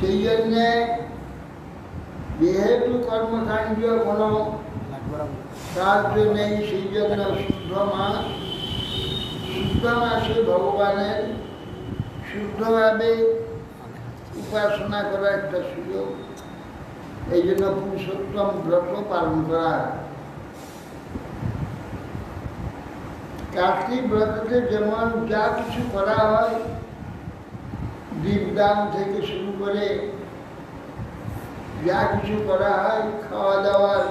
সেই জন্যে যেহেতু কর্মকাণ্ড কোনো কার্য নেই, সেই জন্য শুদ্ধ মাসে ভগবানের শুদ্ধভাবে উপাসনা করা একটা সুযোগ। এই জন্য পুরুষোত্তম ব্রত পালন করা। কার্তিক ব্রততে যেমন যা কিছু করা হয়, দীপদান থেকে শুরু করে যা কিছু করা হয়, খাওয়া দাওয়ার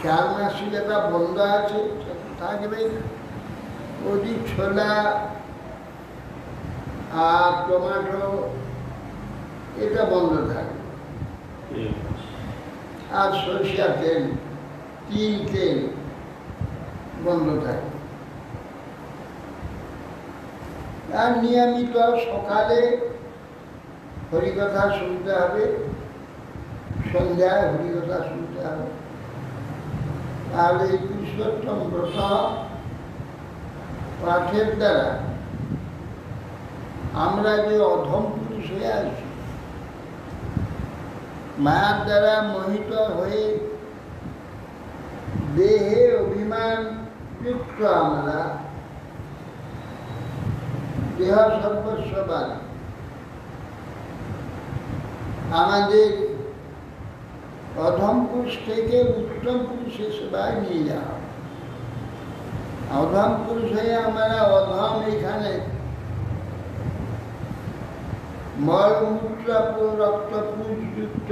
4 মাসে যেটা বন্ধ আছে থাকবে, ওদিক ছোলা আর টমাটো এটা বন্ধ থাকবে, আর সরিষা তেল, তিল তেল বন্ধ থাকে। আর নিয়মিত সকালে হরিকথা শুনতে হবে, সন্ধ্যায় হরিকথা শুনতে হবে। আর এই পুরুষোত্তম ব্রত পাঠের দ্বারা আমরা যে অধম পুরুষ হয়ে আছি, মায়ার দ্বারা মোহিত হয়ে দেহে অভিমান যুক্ত, আমরা দেহ সর্বস্ববাদ, আমাদের অধম পুরুষ থেকে উত্তম পুরুষের সেবায় নিয়ে যাওয়া। অধম পুরুষ হয়ে আমরা অধম এখানে মলমূত্র রক্তপুঞ্জ যুক্ত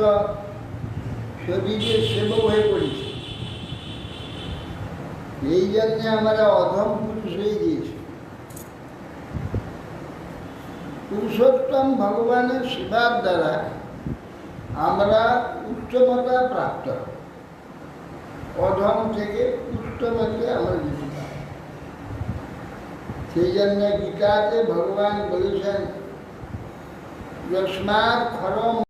শরীরের সেবক হয়ে পড়েছি। এই জন্যে আমরা অধম পুরুষ হয়ে গিয়েছি। পুরুষোত্তম ভগবানের সেবার দ্বারা আমরা উচ্চমতা প্রাপ্ত, অধম থেকে উচ্চমতে আমরা যেতে পারি। সেই জন্য গীতাতে ভগবান বলেছেন, যস্মাৎ খরম